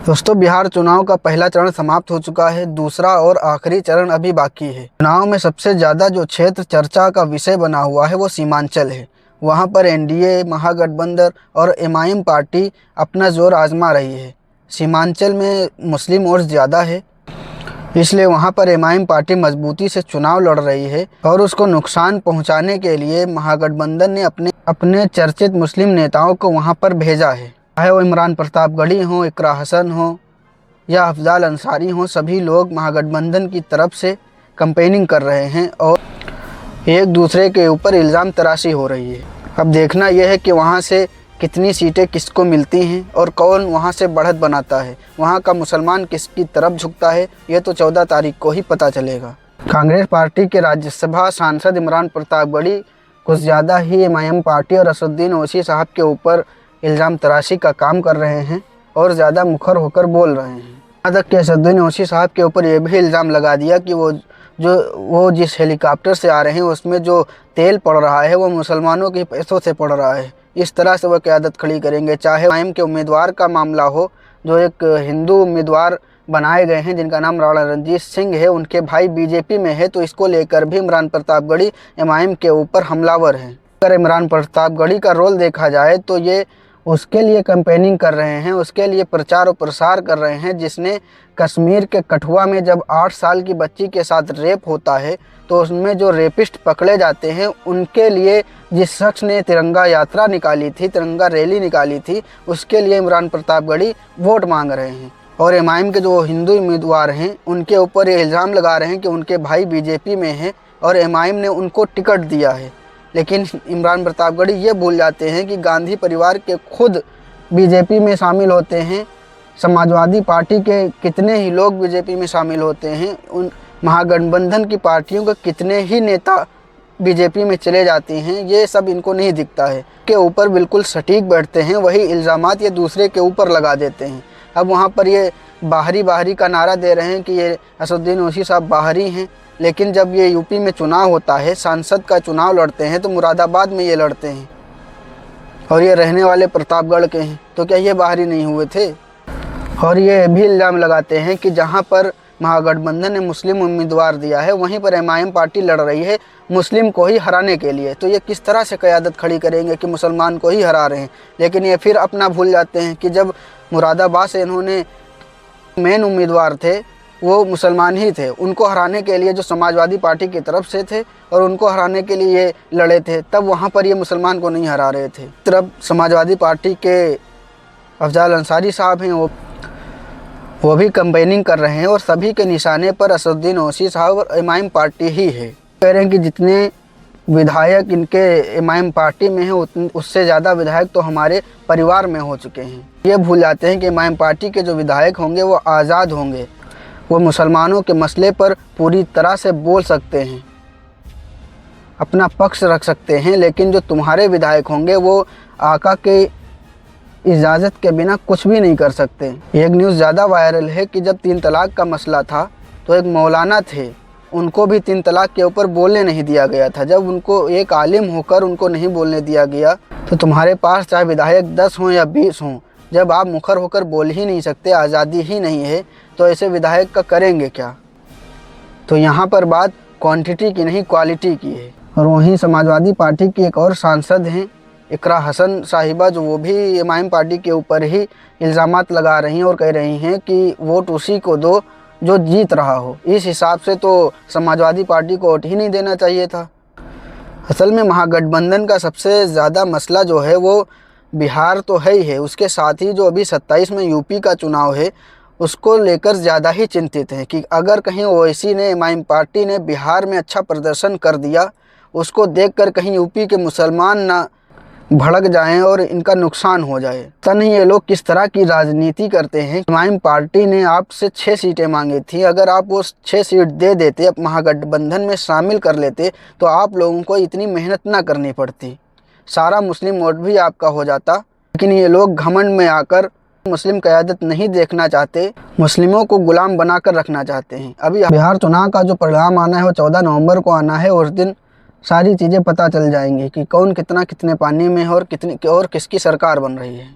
दोस्तों, बिहार चुनाव का पहला चरण समाप्त हो चुका है। दूसरा और आखिरी चरण अभी बाकी है। चुनाव में सबसे ज़्यादा जो क्षेत्र चर्चा का विषय बना हुआ है वो सीमांचल है। वहां पर एनडीए, महागठबंधन और एमआईएम पार्टी अपना जोर आजमा रही है। सीमांचल में मुस्लिम वोट ज़्यादा है, इसलिए वहां पर एमआईएम पार्टी मजबूती से चुनाव लड़ रही है और उसको नुकसान पहुंचाने के लिए महागठबंधन ने अपने चर्चित मुस्लिम नेताओं को वहां पर भेजा है। चाहे वो इमरान प्रतापगढ़ी हो, इकरा हसन हो या अफजाल अंसारी हो, सभी लोग महागठबंधन की तरफ से कैंपेनिंग कर रहे हैं और एक दूसरे के ऊपर इल्ज़ाम तराशी हो रही है। अब देखना यह है कि वहां से कितनी सीटें किसको मिलती हैं और कौन वहां से बढ़त बनाता है। वहां का मुसलमान किसकी तरफ झुकता है, ये तो 14 तारीख को ही पता चलेगा। कांग्रेस पार्टी के राज्यसभा सांसद इमरान प्रतापगढ़ी कुछ ज़्यादा ही एमआईएम पार्टी और असदुद्दीन ओवैसी साहब के ऊपर इल्ज़ाम तराशी का काम कर रहे हैं और ज़्यादा मुखर होकर बोल रहे हैं। यहाँ तक कि असदुद्दीन ओवैसी साहब के ऊपर यह भी इल्ज़ाम लगा दिया कि वो जिस हेलीकॉप्टर से आ रहे हैं उसमें जो तेल पड़ रहा है वो मुसलमानों के पैसों से पड़ रहा है। इस तरह से वह क़यादत खड़ी करेंगे। चाहे एमआईएम के उम्मीदवार का मामला हो, जो एक हिंदू उम्मीदवार बनाए गए हैं जिनका नाम राणा रणजीत सिंह है, उनके भाई बीजेपी में है, तो इसको लेकर भी इमरान प्रतापगढ़ी एमआईएम के ऊपर हमलावर हैं। अगर इमरान प्रतापगढ़ी का रोल देखा जाए तो ये उसके लिए कैंपेनिंग कर रहे हैं, उसके लिए प्रचार और प्रसार कर रहे हैं जिसने कश्मीर के कठुआ में जब 8 साल की बच्ची के साथ रेप होता है तो उसमें जो रेपिस्ट पकड़े जाते हैं उनके लिए जिस शख्स ने तिरंगा यात्रा निकाली थी, तिरंगा रैली निकाली थी, उसके लिए इमरान प्रतापगढ़ी वोट मांग रहे हैं। और एमआईएम के जो हिंदू उम्मीदवार हैं उनके ऊपर ये इल्ज़ाम लगा रहे हैं कि उनके भाई बीजेपी में हैं और एमआईएम ने उनको टिकट दिया है। लेकिन इमरान प्रतापगढ़ी ये भूल जाते हैं कि गांधी परिवार के खुद बीजेपी में शामिल होते हैं। समाजवादी पार्टी के कितने ही लोग बीजेपी में शामिल होते हैं। उन महागठबंधन की पार्टियों के कितने ही नेता बीजेपी में चले जाते हैं, ये सब इनको नहीं दिखता है। के ऊपर बिल्कुल सटीक बैठते हैं, वही इल्ज़ामात ये दूसरे के ऊपर लगा देते हैं। अब वहाँ पर ये बाहरी का नारा दे रहे हैं कि ये असदुद्दीन ओवैसी साहब बाहरी हैं, लेकिन जब ये यूपी में चुनाव होता है, सांसद का चुनाव लड़ते हैं तो मुरादाबाद में ये लड़ते हैं और ये रहने वाले प्रतापगढ़ के हैं, तो क्या ये बाहरी नहीं हुए थे? और ये भी इल्ज़ाम लगाते हैं कि जहाँ पर महागठबंधन ने मुस्लिम उम्मीदवार दिया है वहीं पर एमआईएम पार्टी लड़ रही है मुस्लिम को ही हराने के लिए। तो ये किस तरह से क़यादत खड़ी करेंगे कि मुसलमान को ही हरा रहे हैं। लेकिन ये फिर अपना भूल जाते हैं कि जब मुरादाबाद से इन्होंने मेन उम्मीदवार थे वो मुसलमान ही थे, उनको हराने के लिए जो समाजवादी पार्टी की तरफ से थे और उनको हराने के लिए ये लड़े थे, तब वहाँ पर ये मुसलमान को नहीं हरा रहे थे। तरफ समाजवादी पार्टी के अफजाल अंसारी साहब हैं, वो भी कैंपेनिंग कर रहे हैं और सभी के निशाने पर असदुद्दीन ओवैसी साहब और एमआईएम पार्टी ही है। कह रहे हैं कि जितने विधायक इनके एमआईएम पार्टी में हैं उससे ज़्यादा विधायक तो हमारे परिवार में हो चुके हैं। ये भूल जाते हैं कि एमआईएम पार्टी के जो विधायक होंगे वो आज़ाद होंगे, वो मुसलमानों के मसले पर पूरी तरह से बोल सकते हैं, अपना पक्ष रख सकते हैं। लेकिन जो तुम्हारे विधायक होंगे वो आका के इजाज़त के बिना कुछ भी नहीं कर सकते। एक न्यूज़ ज़्यादा वायरल है कि जब 3 तलाक का मसला था तो एक मौलाना थे, उनको भी 3 तलाक के ऊपर बोलने नहीं दिया गया था। जब उनको एक आलिम होकर उनको नहीं बोलने दिया गया तो तुम्हारे पास चाहे विधायक 10 हों या 20 हों, जब आप मुखर होकर बोल ही नहीं सकते, आज़ादी ही नहीं है, तो ऐसे विधायक का करेंगे क्या? तो यहाँ पर बात क्वांटिटी की नहीं क्वालिटी की है। और वहीं समाजवादी पार्टी की एक और सांसद हैं इकरा हसन साहिबा, जो वो भी एमआईएम पार्टी के ऊपर ही इल्ज़ामात लगा रही हैं और कह रही हैं कि वोट उसी को दो जो जीत रहा हो। इस हिसाब से तो समाजवादी पार्टी को वोट ही नहीं देना चाहिए था। असल में महागठबंधन का सबसे ज़्यादा मसला जो है वो बिहार तो है ही है, उसके साथ ही जो अभी 27 में यूपी का चुनाव है उसको लेकर ज़्यादा ही चिंतित हैं कि अगर कहीं ओवैसी ने, एमआईएम पार्टी ने बिहार में अच्छा प्रदर्शन कर दिया, उसको देखकर कहीं यूपी के मुसलमान ना भड़क जाएं और इनका नुकसान हो जाए। तन ही ये लोग किस तरह की राजनीति करते हैं। एमआईएम पार्टी ने आपसे 6 सीटें मांगी थी, अगर आप वो 6 सीट दे देते, अब महागठबंधन में शामिल कर लेते तो आप लोगों को इतनी मेहनत ना करनी पड़ती, सारा मुस्लिम वोट भी आपका हो जाता। लेकिन ये लोग घमंड में आकर मुस्लिम क़यादत नहीं देखना चाहते, मुस्लिमों को गुलाम बनाकर रखना चाहते हैं। अभी बिहार चुनाव का जो परिणाम आना है वो 14 नवंबर को आना है। उस दिन सारी चीज़ें पता चल जाएंगी कि कौन कितना कितने पानी में है और किसकी सरकार बन रही है।